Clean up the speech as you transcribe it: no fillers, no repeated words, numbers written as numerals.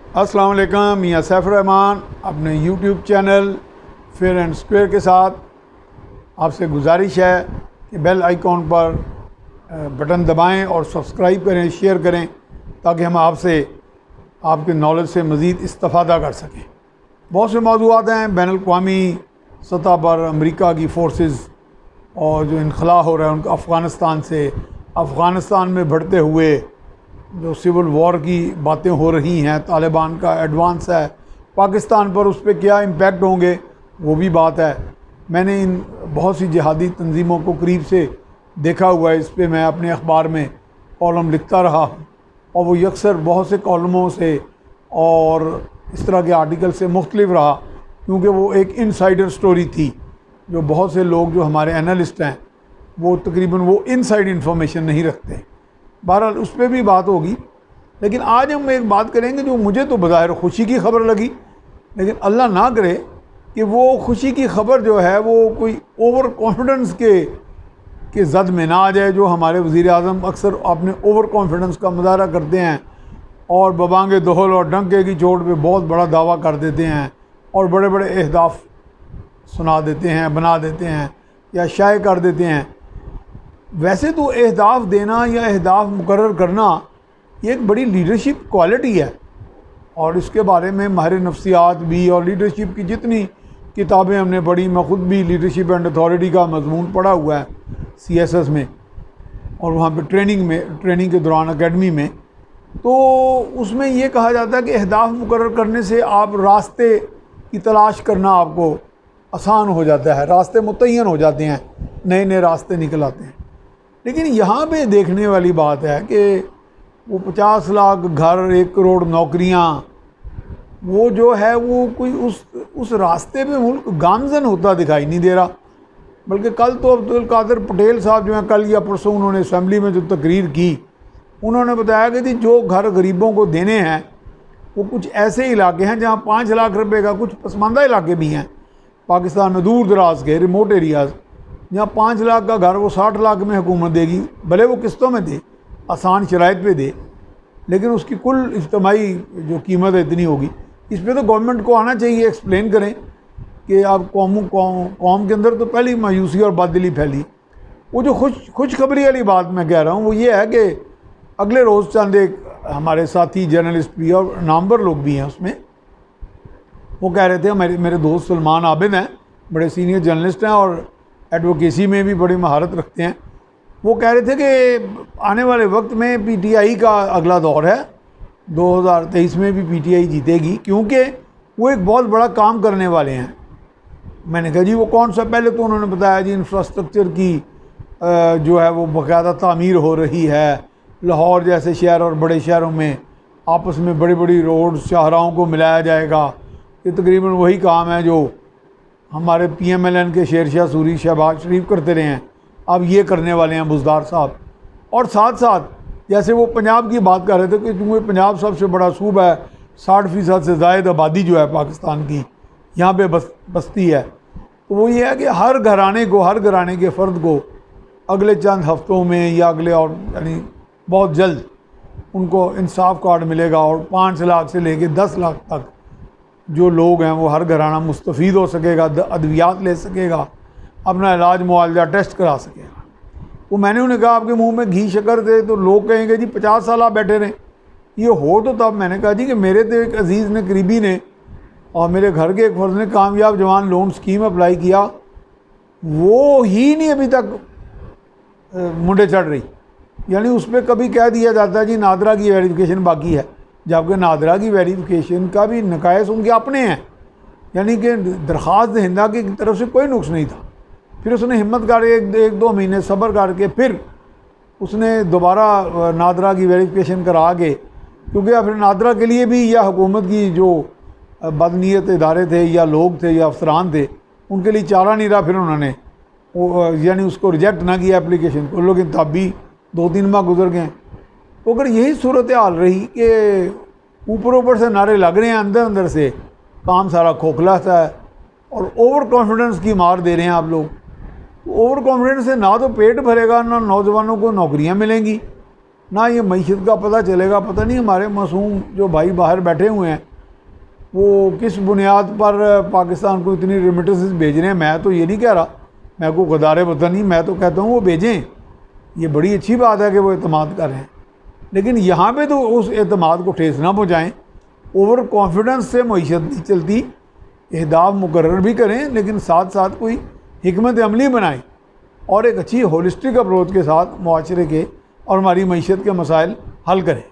अस्सलाम वालेकुम, मियां सैफ रहमान अपने YouTube channel fair and square के साथ आपसे गुजारिश है कि बेल आइकॉन पर बटन दबाएं और सब्सक्राइब करें, शेयर करें ताकि हम आपसे आपके नॉलेज से मज़ीद इस्तिफ़ादा कर सकें। बहुत से मौज़ूआत हैं बैनुल-अक़वामी सतह पर अमेरिका की फ़ोर्सेस और जो इनखला हो रहा है उनका अफ़गानिस्तान से, अफ़गानिस्तान में बढ़ते हुए जो सिविल वॉर की बातें हो रही हैं, तालिबान का एडवांस है पाकिस्तान पर, उस पर क्या इम्पेक्ट होंगे वो भी बात है। मैंने इन बहुत सी जिहादी तंजीमों को करीब से देखा हुआ है, इस पर मैं अपने अखबार में कॉलम लिखता रहा हूँ और वो यकसर बहुत से कॉलमों से और इस तरह के आर्टिकल से मुख्तलिफ रहा, क्योंकि वो एक इनसाइडर स्टोरी थी जो बहुत से लोग जो हमारे एनालिस्ट हैं वो तकरीबन वो इनसाइड इन्फॉर्मेशन नहीं रखते। बहरहाल उस पर भी बात होगी, लेकिन आज हम एक बात करेंगे जो मुझे तो बज़ाहिर खुशी की खबर लगी, लेकिन अल्लाह ना करे कि वो खुशी की खबर जो है वो कोई ओवर कॉन्फिडेंस के जद में ना आ जाए। जो हमारे वज़ीर आज़म अक्सर अपने ओवर कॉन्फिडेंस का मुज़ाहरा करते हैं और बबांगे दोहल और डंके की चोट पे बहुत बड़ा दावा कर देते हैं और बड़े बड़े अहदाफ सुना देते हैं, बना देते हैं या शाये कर देते हैं। वैसे तो अहदाफ देना या अहदाफ मुकर्रर करना ये एक बड़ी लीडरशिप क्वालिटी है और इसके बारे में माहिर नफ्सियात भी और लीडरशिप की जितनी किताबें हमने पढ़ी, मैं ख़ुद भी लीडरशिप एंड अथॉरिटी का मजमून पढ़ा हुआ है CSS में और वहाँ पे ट्रेनिंग के दौरान एकेडमी में, तो उसमें ये कहा जाता है कि अहदाफ मुकर्रर करने से आप रास्ते की तलाश करना आपको आसान हो जाता है, रास्ते मुतय्यन हो जाते हैं, नए नए रास्ते निकल आते हैं। लेकिन यहाँ पे देखने वाली बात है कि वो 50 लाख घर, 1 करोड़ नौकरियाँ, वो जो है वो कोई उस रास्ते पे मुल्क गामजन होता दिखाई नहीं दे रहा। बल्कि कल तो अब्दुल कादिर पटेल साहब जो हैं, कल या परसों उन्होंने असम्बली में जो तकरीर की, उन्होंने बताया कि जी जो घर गरीबों को देने हैं वो कुछ ऐसे इलाके हैं जहाँ 5 लाख रुपए का, कुछ पसमानदा इलाके भी हैं पाकिस्तान में, दूर दराज के रिमोट एरियाज़, जहाँ 5 लाख का घर वो 60 लाख में हुकूमत देगी, भले वो किस्तों में दे, आसान शराइत पे दे, लेकिन उसकी कुल इज्तिमाई जो कीमत है इतनी होगी। इस पर तो गवर्नमेंट को आना चाहिए, एक्सप्लेन करें कि आप कौम के अंदर तो पहली मायूसी और बददिली फैली। वो जो खुशखबरी वाली बात मैं कह रहा हूँ वो ये है कि अगले रोज़ चंद एक हमारे साथी जर्नलिस्ट भी और नामवर लोग भी हैं उसमें, वो कह रहे थे, मेरे दोस्त सलमान आबिद हैं, बड़े सीनियर जर्नलिस्ट हैं और एडवोकेसी में भी बड़ी महारत रखते हैं। वो कह रहे थे कि आने वाले वक्त में PTI का अगला दौर है, 2023 में भी PTI जीतेगी, क्योंकि वो एक बहुत बड़ा काम करने वाले हैं। मैंने कहा जी वो कौन सा? पहले तो उन्होंने बताया जी इंफ्रास्ट्रक्चर की जो है वो बाकायदा तामीर हो रही है, लाहौर जैसे शहर और बड़े शहरों में आपस में बड़ी बड़ी रोड शाहराहों को मिलाया जाएगा। ये तकरीबन वही काम है जो हमारे PMLN के शेरशाह सूरी, शहबाज शरीफ करते रहे हैं, अब ये करने वाले हैं बुज़दार साहब। और साथ साथ जैसे वो पंजाब की बात कर रहे थे कि चूँकि पंजाब सबसे बड़ा सूबा है, 60% से ज़ायद आबादी जो है पाकिस्तान की यहाँ पे बसती है, तो वो ये है कि हर घराने के फ़र्द को अगले चंद हफ्तों में या अगले और यानी बहुत जल्द उनको इंसाफ कार्ड मिलेगा और 5 लाख से लेके 10 लाख तक जो लोग हैं वो हर घराना मुस्तफ़ीद हो सकेगा, अद्वियात ले सकेगा, अपना इलाज मुआवजा टेस्ट करा सकेगा। तो मैंने उन्हें कहा आपके मुंह में घी शक्कर थे तो लोग कहेंगे जी 50 साल आप बैठे रहें, ये हो तो तब। मैंने कहा जी कि मेरे तो एक अजीज़ ने, करीबी ने और मेरे घर के एक फर्ज ने कामयाब जवान लोन स्कीम अप्लाई किया, वो ही नहीं अभी तक मुंडे चढ़ रही। यानी उस पर कभी कह दिया जाता है जी नादरा की वेरिफिकेशन बाकी है, जबकि नादरा की वेरिफिकेशन का भी नकायस उनके अपने हैं, यानी कि दरख्वास्त दहिंदा की तरफ से कोई नुक्स नहीं था। फिर उसने हिम्मत कर एक दो महीने सब्र करके फिर उसने दोबारा नादरा की वेरिफिकेशन करा के, क्योंकि फिर नादरा के लिए भी या हुकूमत की जो बदनीयत इदारे थे या लोग थे या अफसरान थे, उनके लिए चारा नहीं रहा, फिर उन्होंने यानी उसको रिजेक्ट ना किया एप्लीकेशन को, लेकिन तब भी 2-3 माह गुजर गए। तो अगर यही सूरत हाल रही कि ऊपर से नारे लग रहे हैं, अंदर से काम सारा खोखला सा है और ओवर कॉन्फिडेंस की मार दे रहे हैं आप लोग। ओवर कॉन्फिडेंस से ना तो पेट भरेगा, ना नौजवानों को नौकरियां मिलेंगी, ना ये मीशत का पता चलेगा। पता नहीं हमारे मासूम जो भाई बाहर बैठे हुए हैं वो किस बुनियाद पर पाकिस्तान को इतनी रेमिटेंसेस भेज रहे हैं। मैं तो ये नहीं कह रहा, मैं को गदारे पता नहीं, मैं तो कहता हूँ वो भेजें, ये बड़ी अच्छी बात है कि वो एतमाद कर रहे हैं, लेकिन यहाँ पे तो उस एतमाद को ठेस ना पहुँचाएँ। ओवर कॉन्फिडेंस से मीशत नहीं चलती। अहदाफ मुकर्रर भी करें, लेकिन साथ साथ कोई हिकमत अमली बनाएं और एक अच्छी होलिस्टिक अप्रोच के साथ मुआशरे के और हमारी मीशत के मसाइल हल करें।